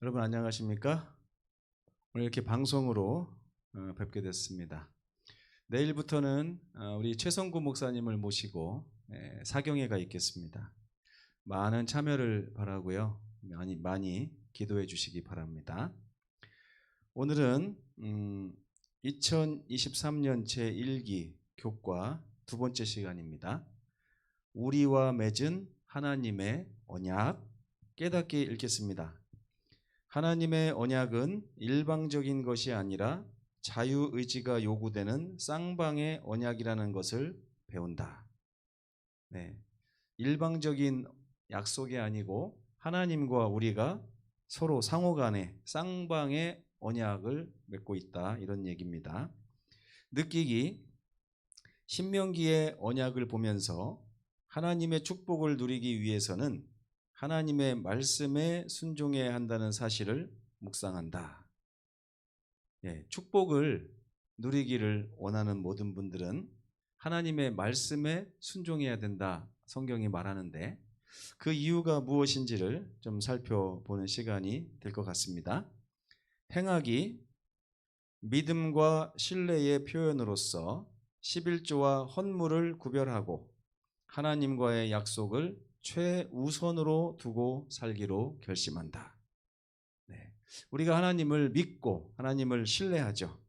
여러분 안녕하십니까? 오늘 이렇게 방송으로 뵙게 됐습니다. 내일부터는 우리 최성구 목사님을 모시고 사경회가 있겠습니다. 많은 참여를 바라고요. 많이 기도해 주시기 바랍니다. 오늘은 2023년 제1기 교과 두 번째 시간입니다. 우리와 맺은 하나님의 언약 깨닫게 읽겠습니다. 하나님의 언약은 일방적인 것이 아니라 자유의지가 요구되는 쌍방의 언약이라는 것을 배운다. 네, 일방적인 약속이 아니고 하나님과 우리가 서로 상호간에 쌍방의 언약을 맺고 있다, 이런 얘기입니다. 느끼기, 신명기의 언약을 보면서 하나님의 축복을 누리기 위해서는 하나님의 말씀에 순종해야 한다는 사실을 묵상한다. 축복을 누리기를 원하는 모든 분들은 하나님의 말씀에 순종해야 된다, 성경이 말하는데 그 이유가 무엇인지를 좀 살펴보는 시간이 될 것 같습니다. 행하기, 믿음과 신뢰의 표현으로서 11조와 헌물을 구별하고 하나님과의 약속을 최우선으로 두고 살기로 결심한다. 우리가 하나님을 믿고 하나님을 신뢰하죠.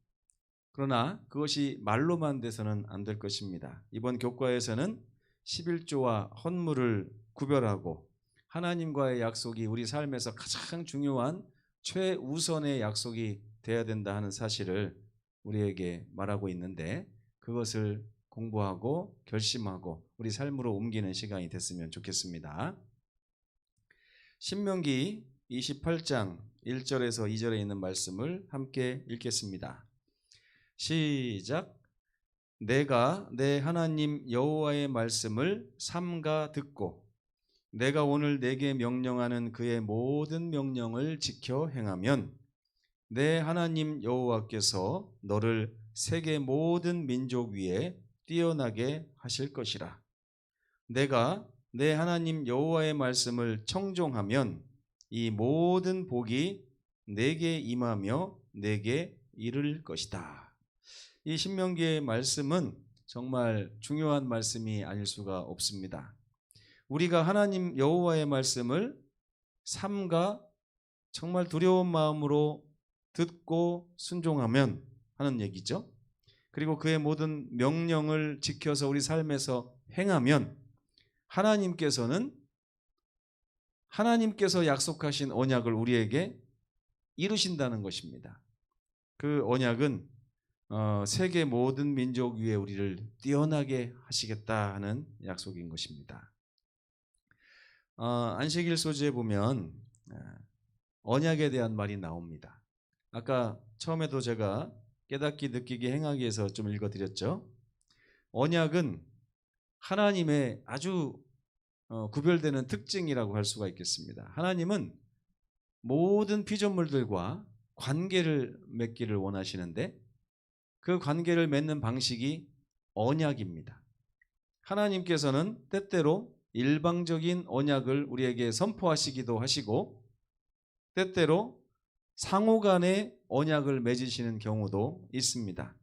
그러나 그것이 말로만 돼서는 안 될 것입니다. 이번 교과에서는 11조와 헌물을 구별하고 하나님과의 약속이 우리 삶에서 가장 중요한 최우선의 약속이 돼야 된다 하는 사실을 우리에게 말하고 있는데, 그것을 공부하고 결심하고 우리 삶으로 옮기는 시간이 됐으면 좋겠습니다. 신명기 28장 1절에서 2절에 있는 말씀을 함께 읽겠습니다. 시작. 내가 내 하나님 여호와의 말씀을 삼가 듣고 내가 오늘 내게 명령하는 그의 모든 명령을 지켜 행하면 내 하나님 여호와께서 너를 세계 모든 민족 위에 뛰어나게 하실 것이라. 내가 내 하나님 여호와의 말씀을 청종하면 이 모든 복이 내게 임하며 내게 이를 것이다. 이 신명기의 말씀은 정말 중요한 말씀이 아닐 수가 없습니다. 우리가 하나님 여호와의 말씀을 삼가 정말 두려운 마음으로 듣고 순종하면 하는 얘기죠. 그리고 그의 모든 명령을 지켜서 우리 삶에서 행하면 하나님께서 약속하신 언약을 우리에게 이루신다는 것입니다. 그 언약은 세계 모든 민족 위에 우리를 뛰어나게 하시겠다 하는 약속인 것입니다. 안식일 소지에 보면 언약에 대한 말이 나옵니다. 아까 처음에도 제가 깨닫기, 느끼기, 행하기에서 좀 읽어드렸죠. 언약은 하나님의 아주 구별되는 특징이라고 할 수가 있겠습니다. 하나님은 모든 피조물들과 관계를 맺기를 원하시는데 그 관계를 맺는 방식이 언약입니다. 하나님께서는 때때로 일방적인 언약을 우리에게 선포하시기도 하시고 때때로 상호간의 언약을 맺으시는 경우도 있습니다.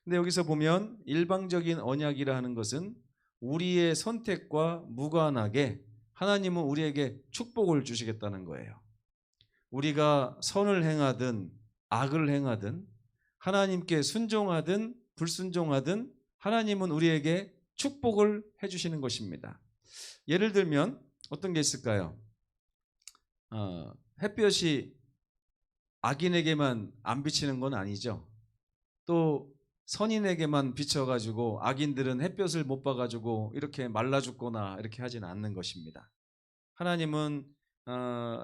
근데 여기서 보면 일방적인 언약이라 하는 것은 우리의 선택과 무관하게 하나님은 우리에게 축복을 주시겠다는 거예요. 우리가 선을 행하든 악을 행하든 하나님께 순종하든 불순종하든 하나님은 우리에게 축복을 해주시는 것입니다. 예를 들면 어떤 게 있을까요? 햇볕이 악인에게만 안 비치는 건 아니죠. 또 선인에게만 비춰가지고 악인들은 햇볕을 못 봐가지고 이렇게 말라 죽거나 이렇게 하지는 않는 것입니다. 하나님은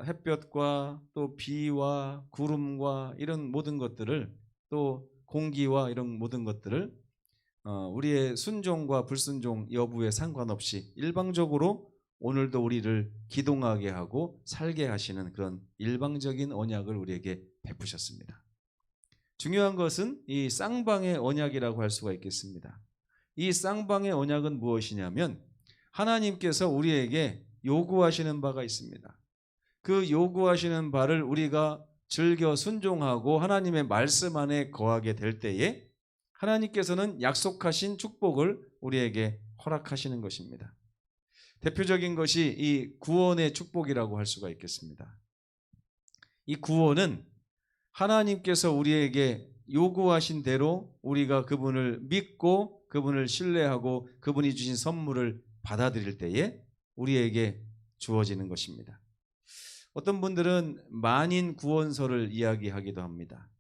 햇볕과 또 비와 구름과 이런 모든 것들을, 또 공기와 이런 모든 것들을 우리의 순종과 불순종 여부에 상관없이 일방적으로 오늘도 우리를 기동하게 하고 살게 하시는 그런 일방적인 언약을 우리에게 베푸셨습니다. 중요한 것은 이 쌍방의 언약이라고 할 수가 있겠습니다. 이 쌍방의 언약은 무엇이냐면 하나님께서 우리에게 요구하시는 바가 있습니다. 그 요구하시는 바를 우리가 즐겨 순종하고 하나님의 말씀 안에 거하게 될 때에 하나님께서는 약속하신 축복을 우리에게 허락하시는 것입니다. 대표적인 것이 이 구원의 축복이라고 할 수가 있겠습니다. 이 구원은 하나님께서 우리에게 요구하신 대로 우리가 그분을 믿고 그분을 신뢰하고 그분이 주신 선물을 받아들일 때에 우리에게 주어지는 것입니다. 어떤 분들은 만인 구원설을 이야기하기도 합니다.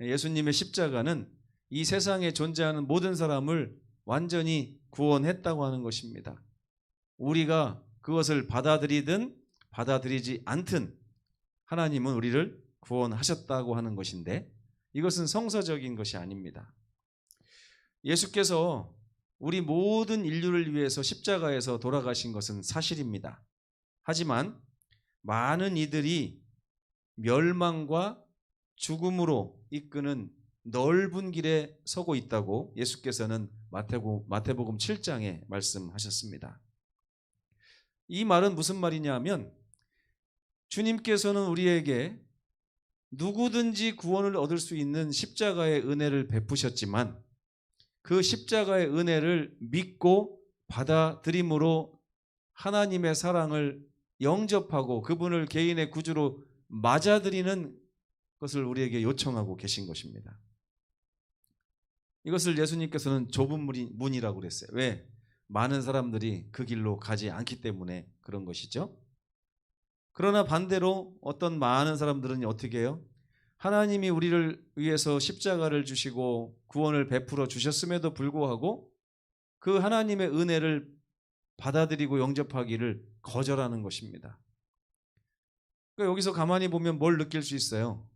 예수님의 십자가는 이 세상에 존재하는 모든 사람을 완전히 구원했다고 하는 것입니다. 우리가 그것을 받아들이든 받아들이지 않든 하나님은 우리를 구원하셨다고 하는 것인데 이것은 성서적인 것이 아닙니다. 예수께서 우리 모든 인류를 위해서 십자가에서 돌아가신 것은 사실입니다. 하지만 많은 이들이 멸망과 죽음으로 이끄는 넓은 길에 서고 있다고 예수께서는 마태복음 7장에 말씀하셨습니다. 이 말은 무슨 말이냐 하면 주님께서는 우리에게 누구든지 구원을 얻을 수 있는 십자가의 은혜를 베푸셨지만 그 십자가의 은혜를 믿고 받아들임으로 하나님의 사랑을 영접하고 그분을 개인의 구주로 맞아들이는 것을 우리에게 요청하고 계신 것입니다. 이것을 예수님께서는 좁은 문이라고 그랬어요. 왜? 많은 사람들이 그 길로 가지 않기 때문에 그런 것이죠. 그러나 반대로 어떤 많은 사람들은 어떻게 해요? 하나님이 우리를 위해서 십자가를 주시고 구원을 베풀어 주셨음에도 불구하고 그 하나님의 은혜를 받아들이고 영접하기를 거절하는 것입니다. 그러니까 여기서 가만히 보면 뭘 느낄 수 있어요?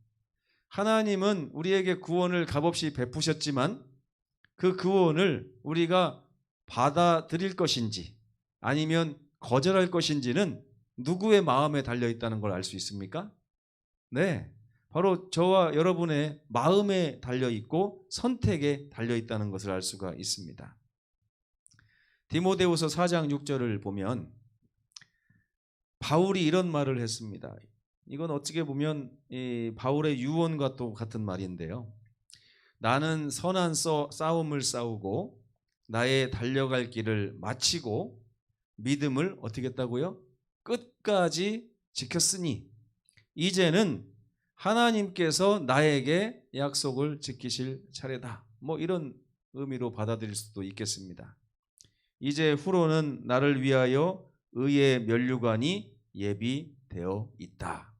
하나님은 우리에게 구원을 값없이 베푸셨지만 그 구원을 우리가 받아들일 것인지 아니면 거절할 것인지는 누구의 마음에 달려있다는 걸 알 수 있습니까? 네, 바로 저와 여러분의 마음에 달려있고 선택에 달려있다는 것을 알 수가 있습니다. 디모데후서 4장 6절을 보면 바울이 이런 말을 했습니다. 이건 어떻게 보면 이 바울의 유언과 또 같은 말인데요. 나는 선한 싸움을 싸우고 나의 달려갈 길을 마치고 믿음을 어떻게 했다고요? 끝까지 지켰으니 이제는 하나님께서 나에게 약속을 지키실 차례다. 뭐 이런 의미로 받아들일 수도 있겠습니다. 이제 후로는 나를 위하여 의의 면류관이 예비되어 있다.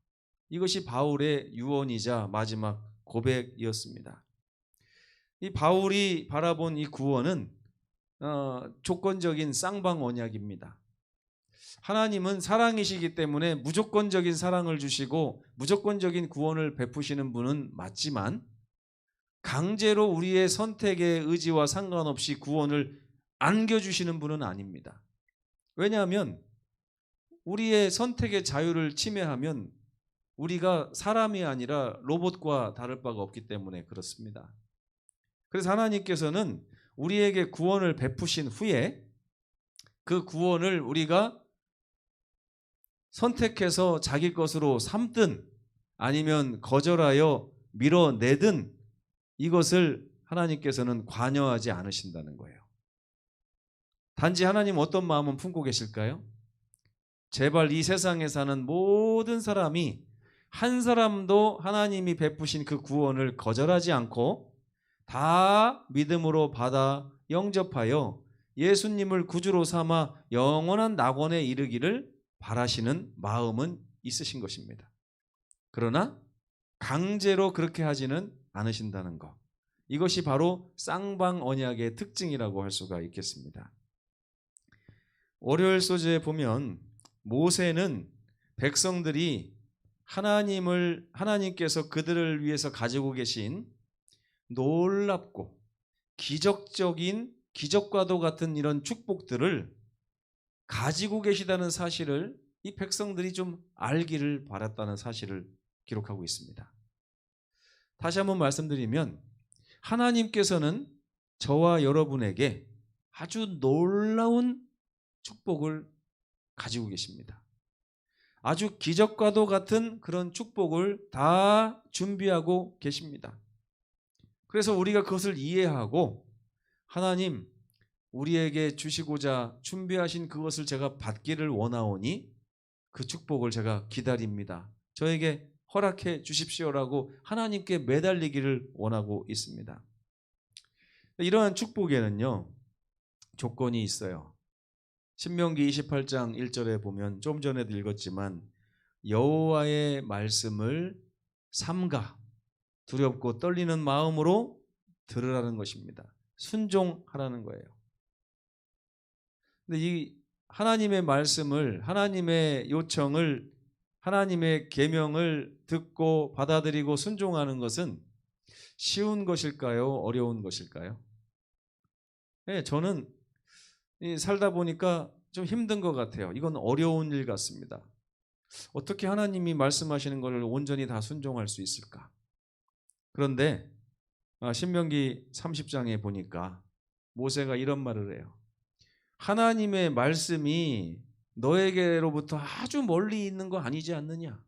이것이 바울의 유언이자 마지막 고백이었습니다. 이 바울이 바라본 이 구원은 조건적인 쌍방 언약입니다. 하나님은 사랑이시기 때문에 무조건적인 사랑을 주시고 무조건적인 구원을 베푸시는 분은 맞지만 강제로 우리의 선택의 의지와 상관없이 구원을 안겨주시는 분은 아닙니다. 왜냐하면 우리의 선택의 자유를 침해하면 우리가 사람이 아니라 로봇과 다를 바가 없기 때문에 그렇습니다. 그래서 하나님께서는 우리에게 구원을 베푸신 후에 그 구원을 우리가 선택해서 자기 것으로 삼든 아니면 거절하여 밀어내든 이것을 하나님께서는 관여하지 않으신다는 거예요. 단지 하나님 어떤 마음은 품고 계실까요? 제발 이 세상에 사는 모든 사람이 한 사람도 하나님이 베푸신 그 구원을 거절하지 않고 다 믿음으로 받아 영접하여 예수님을 구주로 삼아 영원한 낙원에 이르기를 바라시는 마음은 있으신 것입니다. 그러나 강제로 그렇게 하지는 않으신다는 것. 이것이 바로 쌍방 언약의 특징이라고 할 수가 있겠습니다. 월요일 소재에 보면 모세는 백성들이 하나님께서 그들을 위해서 가지고 계신 놀랍고 기적과도 같은 이런 축복들을 가지고 계시다는 사실을 이 백성들이 좀 알기를 바랐다는 사실을 기록하고 있습니다. 다시 한번 말씀드리면 하나님께서는 저와 여러분에게 아주 놀라운 축복을 가지고 계십니다. 아주 기적과도 같은 그런 축복을 다 준비하고 계십니다. 그래서 우리가 그것을 이해하고 하나님 우리에게 주시고자 준비하신 그것을 제가 받기를 원하오니 그 축복을 제가 기다립니다. 저에게 허락해 주십시오라고 하나님께 매달리기를 원하고 있습니다. 이러한 축복에는요 조건이 있어요. 신명기 28장 1절에 보면 좀 전에도 읽었지만 여호와의 말씀을 삼가 두렵고 떨리는 마음으로 들으라는 것입니다. 순종하라는 거예요. 근데 이 하나님의 말씀을, 하나님의 요청을, 하나님의 계명을 듣고 받아들이고 순종하는 것은 쉬운 것일까요? 어려운 것일까요? 네, 저는 살다 보니까 좀 힘든 것 같아요. 이건 어려운 일 같습니다. 어떻게 하나님이 말씀하시는 것을 온전히 다 순종할 수 있을까? 그런데 신명기 30장에 보니까 모세가 이런 말을 해요. 하나님의 말씀이 너에게로부터 아주 멀리 있는 거 아니지 않느냐?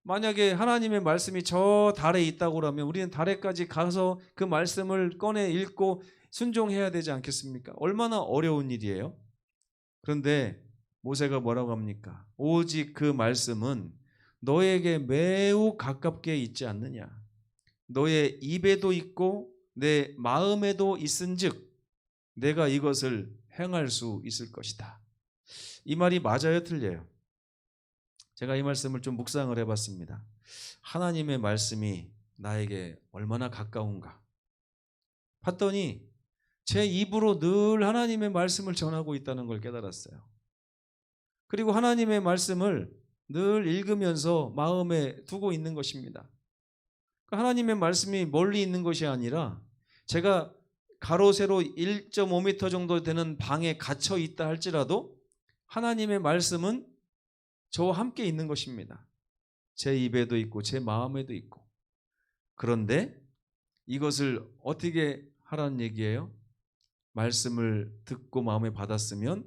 만약에 하나님의 말씀이 저 달에 있다고 하면 우리는 달에까지 가서 그 말씀을 꺼내 읽고 순종해야 되지 않겠습니까? 얼마나 어려운 일이에요. 그런데 모세가 뭐라고 합니까? 오직 그 말씀은 너에게 매우 가깝게 있지 않느냐? 너의 입에도 있고 내 마음에도 있은즉 내가 이것을 행할 수 있을 것이다. 이 말이 맞아요, 틀려요? 제가 이 말씀을 좀 묵상을 해봤습니다. 하나님의 말씀이 나에게 얼마나 가까운가 봤더니 제 입으로 늘 하나님의 말씀을 전하고 있다는 걸 깨달았어요. 그리고 하나님의 말씀을 늘 읽으면서 마음에 두고 있는 것입니다. 하나님의 말씀이 멀리 있는 것이 아니라 제가 가로 세로 1.5m 정도 되는 방에 갇혀 있다 할지라도 하나님의 말씀은 저와 함께 있는 것입니다. 제 입에도 있고 제 마음에도 있고. 그런데 이것을 어떻게 하라는 얘기예요? 말씀을 듣고 마음에 받았으면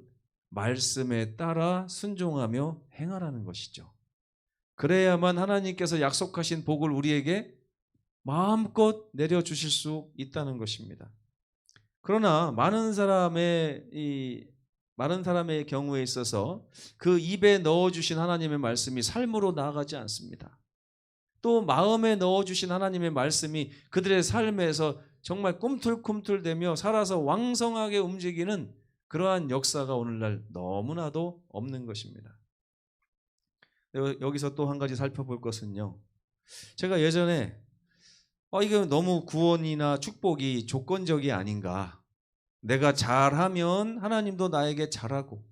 말씀에 따라 순종하며 행하라는 것이죠. 그래야만 하나님께서 약속하신 복을 우리에게 마음껏 내려주실 수 있다는 것입니다. 그러나 많은 사람의 경우에 있어서 그 입에 넣어주신 하나님의 말씀이 삶으로 나아가지 않습니다. 또 마음에 넣어주신 하나님의 말씀이 그들의 삶에서 정말 꿈틀꿈틀대며 살아서 왕성하게 움직이는 그러한 역사가 오늘날 너무나도 없는 것입니다. 여기서 또 한 가지 살펴볼 것은요. 제가 예전에 이게 너무 구원이나 축복이 조건적이 아닌가. 내가 잘하면 하나님도 나에게 잘하고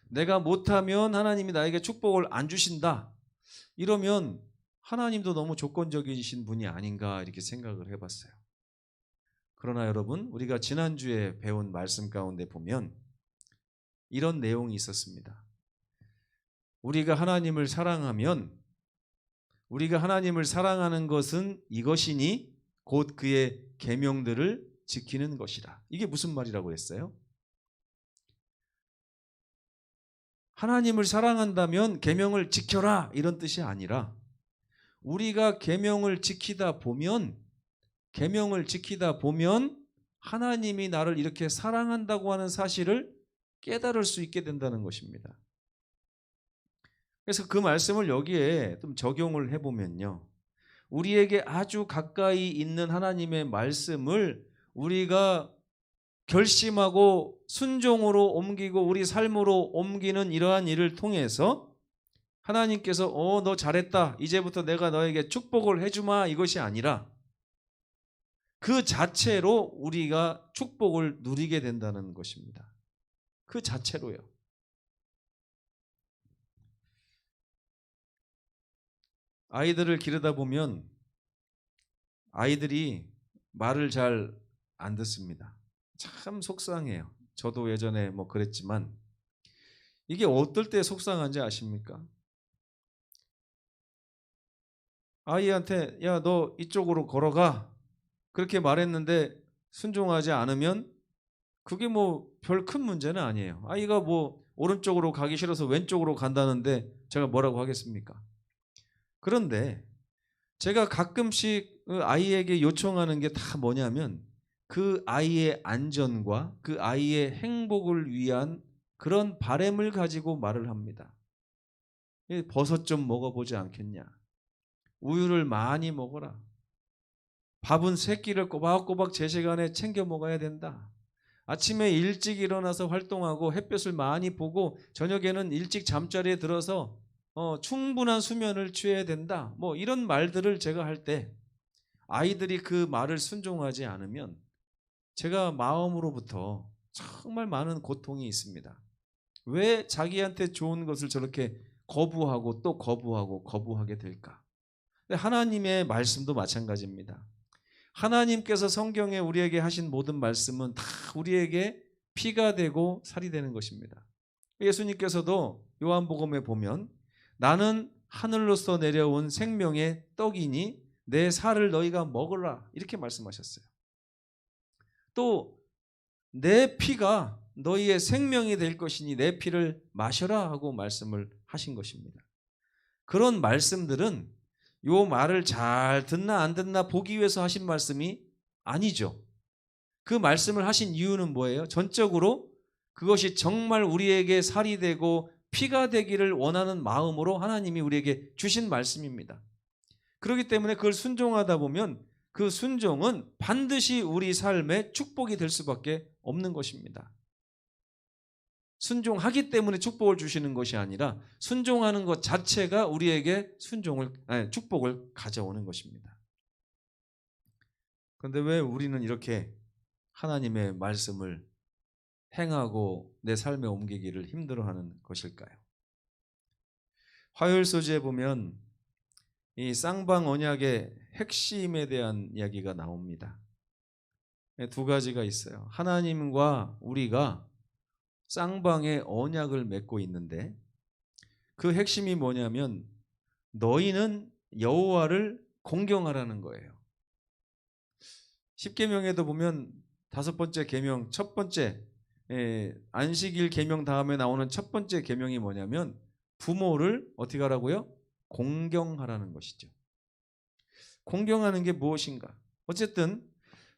내가 못하면 하나님이 나에게 축복을 안 주신다. 이러면 하나님도 너무 조건적이신 분이 아닌가 이렇게 생각을 해봤어요. 그러나 여러분 우리가 지난주에 배운 말씀 가운데 보면 이런 내용이 있었습니다. 우리가 하나님을 사랑하면 우리가 하나님을 사랑하는 것은 이것이니 곧 그의 계명들을 지키는 것이라. 이게 무슨 말이라고 했어요? 하나님을 사랑한다면 계명을 지켜라 이런 뜻이 아니라 우리가 계명을 지키다 보면 하나님이 나를 이렇게 사랑한다고 하는 사실을 깨달을 수 있게 된다는 것입니다. 그래서 그 말씀을 여기에 좀 적용을 해보면요. 우리에게 아주 가까이 있는 하나님의 말씀을 우리가 결심하고 순종으로 옮기고 우리 삶으로 옮기는 이러한 일을 통해서 하나님께서 너 잘했다. 이제부터 내가 너에게 축복을 해주마. 이것이 아니라 그 자체로 우리가 축복을 누리게 된다는 것입니다. 그 자체로요. 아이들을 기르다 보면 아이들이 말을 잘 안 듣습니다. 참 속상해요. 저도 예전에 그랬지만 이게 어떨 때 속상한지 아십니까? 아이한테 야, 너 이쪽으로 걸어가. 그렇게 말했는데 순종하지 않으면 그게 별 큰 문제는 아니에요. 아이가 오른쪽으로 가기 싫어서 왼쪽으로 간다는데 제가 뭐라고 하겠습니까? 그런데 제가 가끔씩 그 아이에게 요청하는 게 다 뭐냐면 그 아이의 안전과 그 아이의 행복을 위한 그런 바램을 가지고 말을 합니다. 버섯 좀 먹어보지 않겠냐? 우유를 많이 먹어라. 밥은 세 끼를 꼬박꼬박 제 시간에 챙겨 먹어야 된다. 아침에 일찍 일어나서 활동하고 햇볕을 많이 보고 저녁에는 일찍 잠자리에 들어서 충분한 수면을 취해야 된다. 뭐 이런 말들을 제가 할 때 아이들이 그 말을 순종하지 않으면 제가 마음으로부터 정말 많은 고통이 있습니다. 왜 자기한테 좋은 것을 저렇게 거부하고 또 거부하고 거부하게 될까? 하나님의 말씀도 마찬가지입니다. 하나님께서 성경에 우리에게 하신 모든 말씀은 다 우리에게 피가 되고 살이 되는 것입니다. 예수님께서도 요한복음에 보면 나는 하늘로서 내려온 생명의 떡이니 내 살을 너희가 먹으라 이렇게 말씀하셨어요. 또 내 피가 너희의 생명이 될 것이니 내 피를 마셔라 하고 말씀을 하신 것입니다. 그런 말씀들은 요 말을 잘 듣나 안 듣나 보기 위해서 하신 말씀이 아니죠. 그 말씀을 하신 이유는 뭐예요? 전적으로 그것이 정말 우리에게 살이 되고 피가 되기를 원하는 마음으로 하나님이 우리에게 주신 말씀입니다. 그렇기 때문에 그걸 순종하다 보면 그 순종은 반드시 우리 삶의 축복이 될 수밖에 없는 것입니다. 순종하기 때문에 축복을 주시는 것이 아니라 순종하는 것 자체가 우리에게 축복을 가져오는 것입니다. 그런데 왜 우리는 이렇게 하나님의 말씀을 행하고 내 삶에 옮기기를 힘들어하는 것일까요? 화요일 소지에 보면 이 쌍방 언약의 핵심에 대한 이야기가 나옵니다. 두 가지가 있어요. 하나님과 우리가 쌍방의 언약을 맺고 있는데 그 핵심이 뭐냐면 너희는 여호와를 공경하라는 거예요. 십계명에도 보면 5번째 계명, 첫 번째 안식일 계명 다음에 나오는 첫 번째 계명이 뭐냐면 부모를 어떻게 하라고요? 공경하라는 것이죠. 공경하는 게 무엇인가? 어쨌든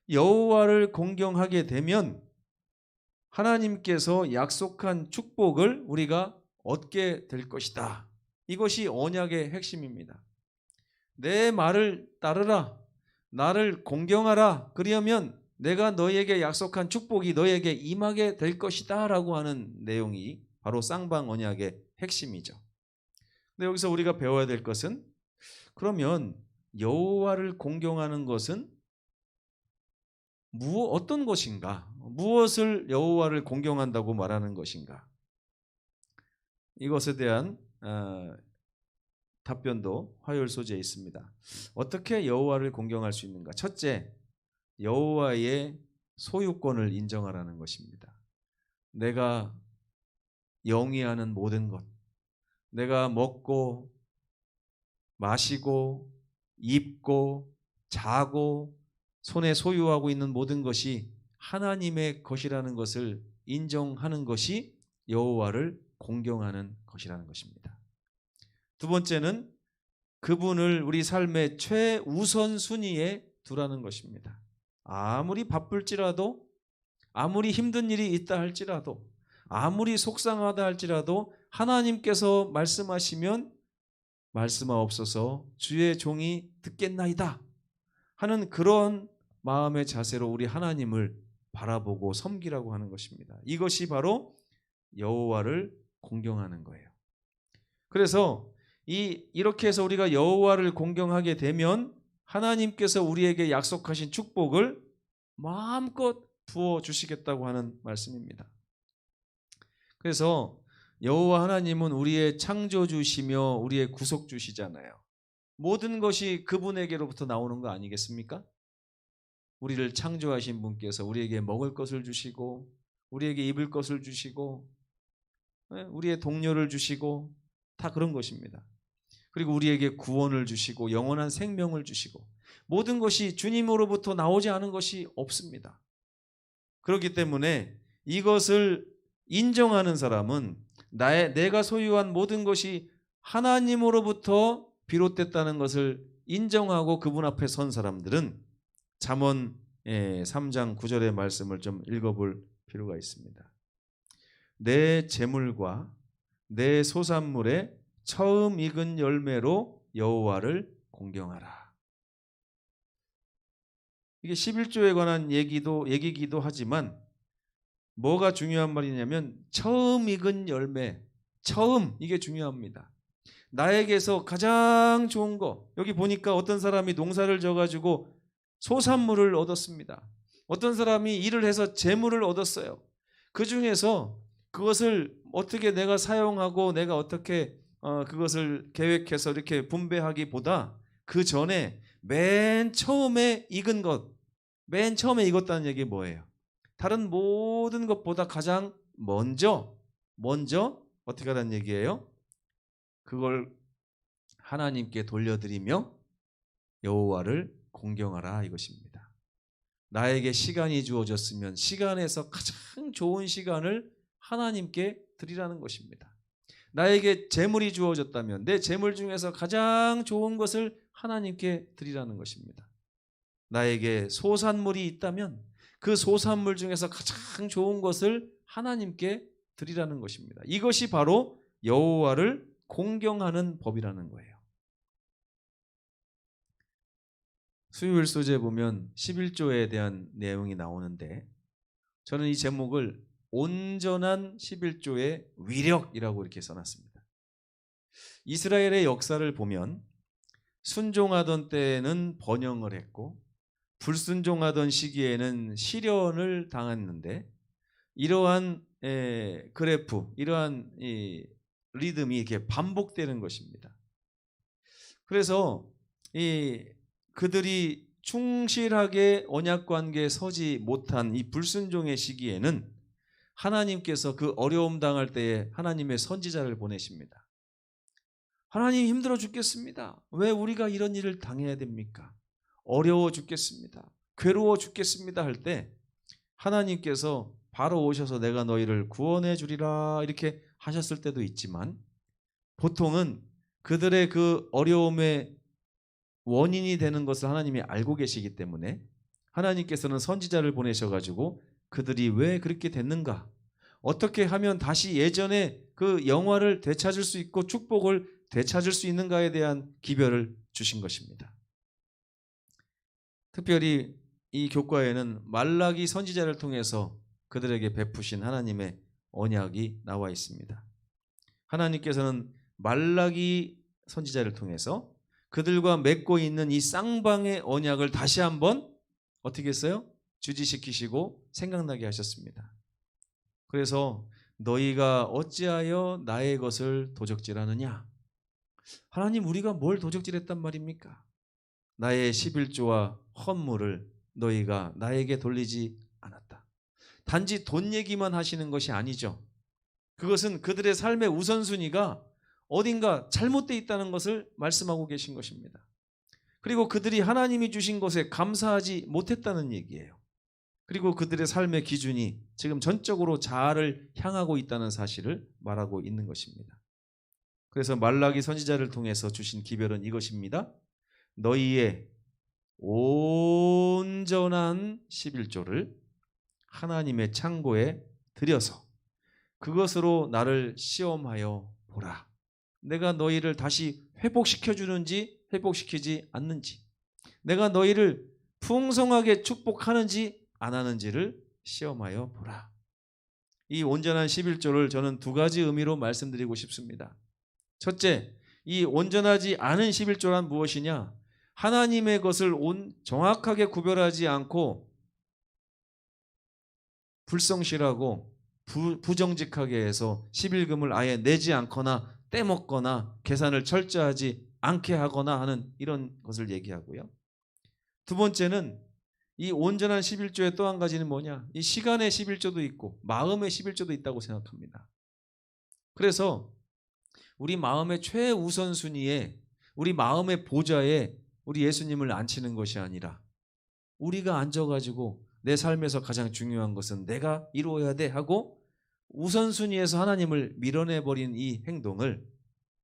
여호와를 공경하게 되면 하나님께서 약속한 축복을 우리가 얻게 될 것이다. 이것이 언약의 핵심입니다. 내 말을 따르라. 나를 공경하라. 그러면 내가 너에게 약속한 축복이 너에게 임하게 될 것이다 라고 하는 내용이 바로 쌍방 언약의 핵심이죠. 근데 여기서 우리가 배워야 될 것은 그러면 여호와를 공경하는 것은 어떤 것인가? 무엇을 여호와를 공경한다고 말하는 것인가? 이것에 대한 답변도 화요일 소재에 있습니다. 어떻게 여호와를 공경할 수 있는가? 첫째, 여호와의 소유권을 인정하라는 것입니다. 내가 영위하는 모든 것, 내가 먹고 마시고 입고 자고 손에 소유하고 있는 모든 것이 하나님의 것이라는 것을 인정하는 것이 여호와를 공경하는 것이라는 것입니다. 두 번째는 그분을 우리 삶의 최우선 순위에 두라는 것입니다. 아무리 바쁠지라도 아무리 힘든 일이 있다 할지라도 아무리 속상하다 할지라도 하나님께서 말씀하시면 말씀하옵소서 주의 종이 듣겠나이다 하는 그런 마음의 자세로 우리 하나님을 바라보고 섬기라고 하는 것입니다. 이것이 바로 여호와를 공경하는 거예요. 그래서 이렇게 해서 우리가 여호와를 공경하게 되면 하나님께서 우리에게 약속하신 축복을 마음껏 부어주시겠다고 하는 말씀입니다. 그래서 여호와 하나님은 우리의 창조주시며 우리의 구속주시잖아요. 모든 것이 그분에게로부터 나오는 거 아니겠습니까? 우리를 창조하신 분께서 우리에게 먹을 것을 주시고 우리에게 입을 것을 주시고 우리의 동료를 주시고 다 그런 것입니다. 그리고 우리에게 구원을 주시고 영원한 생명을 주시고 모든 것이 주님으로부터 나오지 않은 것이 없습니다. 그렇기 때문에 이것을 인정하는 사람은 내가 소유한 모든 것이 하나님으로부터 비롯됐다는 것을 인정하고 그분 앞에 선 사람들은 잠언 3장 9절의 말씀을 좀 읽어볼 필요가 있습니다. 내 재물과 내 소산물의 처음 익은 열매로 여호와를 공경하라. 이게 11조에 관한 얘기기도 하지만 뭐가 중요한 말이냐면 처음 익은 열매, 처음, 이게 중요합니다. 나에게서 가장 좋은 거, 여기 보니까 어떤 사람이 농사를 져가지고 소산물을 얻었습니다. 어떤 사람이 일을 해서 재물을 얻었어요. 그 중에서 그것을 어떻게 내가 사용하고 내가 어떻게 그것을 계획해서 이렇게 분배하기보다 그 전에 맨 처음에 익은 것, 맨 처음에 익었다는 얘기 뭐예요? 다른 모든 것보다 가장 먼저 어떻게 하라는 얘기예요? 그걸 하나님께 돌려드리며 여호와를 공경하라, 이것입니다. 나에게 시간이 주어졌으면 시간에서 가장 좋은 시간을 하나님께 드리라는 것입니다. 나에게 재물이 주어졌다면 내 재물 중에서 가장 좋은 것을 하나님께 드리라는 것입니다. 나에게 소산물이 있다면 그 소산물 중에서 가장 좋은 것을 하나님께 드리라는 것입니다. 이것이 바로 여호와를 공경하는 법이라는 거예요. 수요일 소재에 보면 11조에 대한 내용이 나오는데 저는 이 제목을 온전한 11조의 위력이라고 이렇게 써놨습니다. 이스라엘의 역사를 보면 순종하던 때에는 번영을 했고 불순종하던 시기에는 시련을 당했는데 이러한 그래프, 이러한 이 리듬이 이렇게 반복되는 것입니다. 그래서 그들이 충실하게 언약 관계에 서지 못한 이 불순종의 시기에는 하나님께서 그 어려움 당할 때에 하나님의 선지자를 보내십니다. 하나님, 힘들어 죽겠습니다. 왜 우리가 이런 일을 당해야 됩니까? 어려워 죽겠습니다. 괴로워 죽겠습니다 할 때 하나님께서 바로 오셔서 내가 너희를 구원해 주리라 이렇게 하셨을 때도 있지만 보통은 그들의 그 어려움의 원인이 되는 것을 하나님이 알고 계시기 때문에 하나님께서는 선지자를 보내셔가지고 그들이 왜 그렇게 됐는가, 어떻게 하면 다시 예전에 그 영화를 되찾을 수 있고 축복을 되찾을 수 있는가에 대한 기별을 주신 것입니다. 특별히 이 교과에는 말라기 선지자를 통해서 그들에게 베푸신 하나님의 언약이 나와 있습니다. 하나님께서는 말라기 선지자를 통해서 그들과 맺고 있는 이 쌍방의 언약을 다시 한번 어떻게 했어요? 주지시키시고 생각나게 하셨습니다. 그래서 너희가 어찌하여 나의 것을 도적질하느냐? 하나님, 우리가 뭘 도적질했단 말입니까? 나의 11조와 헌물을 너희가 나에게 돌리지 않았다. 단지 돈 얘기만 하시는 것이 아니죠. 그것은 그들의 삶의 우선순위가 어딘가 잘못되어 있다는 것을 말씀하고 계신 것입니다. 그리고 그들이 하나님이 주신 것에 감사하지 못했다는 얘기예요. 그리고 그들의 삶의 기준이 지금 전적으로 자아를 향하고 있다는 사실을 말하고 있는 것입니다. 그래서 말라기 선지자를 통해서 주신 기별은 이것입니다. 너희의 온전한 11조를 하나님의 창고에 들여서 그것으로 나를 시험하여 보라. 내가 너희를 다시 회복시켜 주는지 회복시키지 않는지, 내가 너희를 풍성하게 축복하는지 안 하는지를 시험하여 보라. 이 온전한 11조를 저는 두 가지 의미로 말씀드리고 싶습니다. 첫째, 이 온전하지 않은 11조란 무엇이냐? 하나님의 것을 정확하게 구별하지 않고 불성실하고 부정직하게 해서 11금을 아예 내지 않거나 떼먹거나 계산을 철저하지 않게 하거나 하는 이런 것을 얘기하고요. 두 번째는 이 온전한 11조의 또 한 가지는 뭐냐? 이 시간의 11조도 있고 마음의 11조도 있다고 생각합니다. 그래서 우리 마음의 최우선순위에, 우리 마음의 보좌에 우리 예수님을 앉히는 것이 아니라 우리가 앉아가지고 내 삶에서 가장 중요한 것은 내가 이루어야 돼 하고 우선순위에서 하나님을 밀어내버린 이 행동을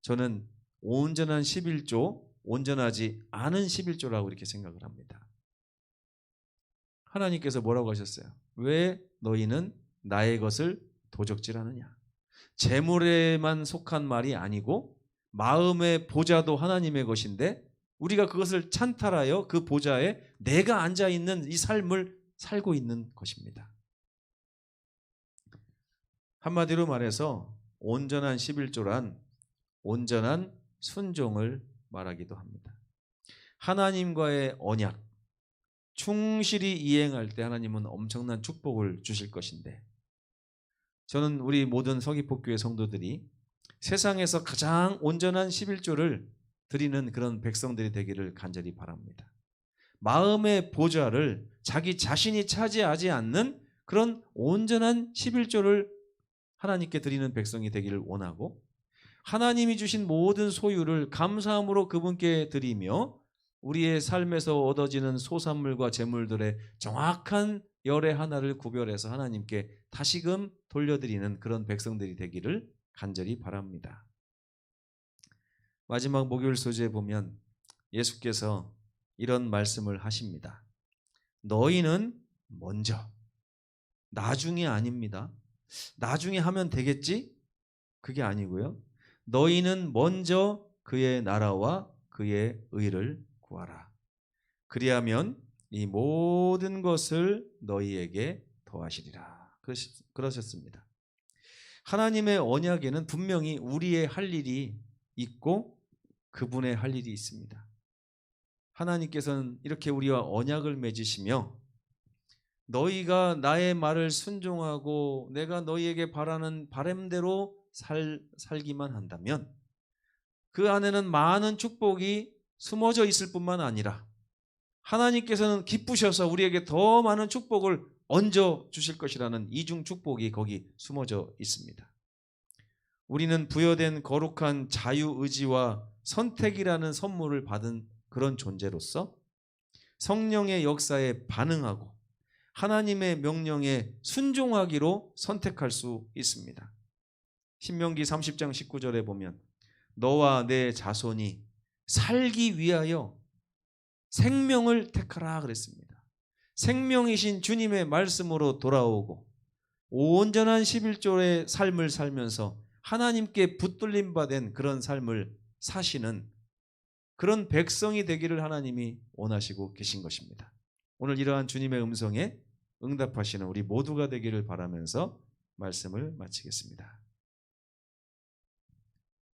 저는 온전한 11조, 온전하지 않은 11조라고 이렇게 생각을 합니다. 하나님께서 뭐라고 하셨어요? 왜 너희는 나의 것을 도적질하느냐? 재물에만 속한 말이 아니고 마음의 보좌도 하나님의 것인데 우리가 그것을 찬탈하여 그 보좌에 내가 앉아있는 이 삶을 살고 있는 것입니다. 한마디로 말해서 온전한 11조란 온전한 순종을 말하기도 합니다. 하나님과의 언약, 충실히 이행할 때 하나님은 엄청난 축복을 주실 것인데 저는 우리 모든 서귀포교회 성도들이 세상에서 가장 온전한 11조를 드리는 그런 백성들이 되기를 간절히 바랍니다. 마음의 보좌를 자기 자신이 차지하지 않는 그런 온전한 11조를 하나님께 드리는 백성이 되기를 원하고 하나님이 주신 모든 소유를 감사함으로 그분께 드리며 우리의 삶에서 얻어지는 소산물과 재물들의 정확한 열의 하나를 구별해서 하나님께 다시금 돌려드리는 그런 백성들이 되기를 간절히 바랍니다. 마지막 목요일 소주에 보면 예수께서 이런 말씀을 하십니다. 너희는 먼저, 나중에 아닙니다. 나중에 하면 되겠지? 그게 아니고요. 너희는 먼저 그의 나라와 그의 의를 구하라. 그리하면 이 모든 것을 너희에게 더하시리라. 그러셨습니다. 하나님의 언약에는 분명히 우리의 할 일이 있고 그분의 할 일이 있습니다. 하나님께서는 이렇게 우리와 언약을 맺으시며 너희가 나의 말을 순종하고 내가 너희에게 바라는 바람대로 살기만 한다면 그 안에는 많은 축복이 숨어져 있을 뿐만 아니라 하나님께서는 기쁘셔서 우리에게 더 많은 축복을 얹어 주실 것이라는 이중 축복이 거기 숨어져 있습니다. 우리는 부여된 거룩한 자유의지와 선택이라는 선물을 받은 그런 존재로서 성령의 역사에 반응하고 하나님의 명령에 순종하기로 선택할 수 있습니다. 신명기 30장 19절에 보면 너와 내 자손이 살기 위하여 생명을 택하라 그랬습니다. 생명이신 주님의 말씀으로 돌아오고 온전한 11조의 삶을 살면서 하나님께 붙들림 받은 그런 삶을 사시는 그런 백성이 되기를 하나님이 원하시고 계신 것입니다. 오늘 이러한 주님의 음성에 응답하시는 우리 모두가 되기를 바라면서 말씀을 마치겠습니다.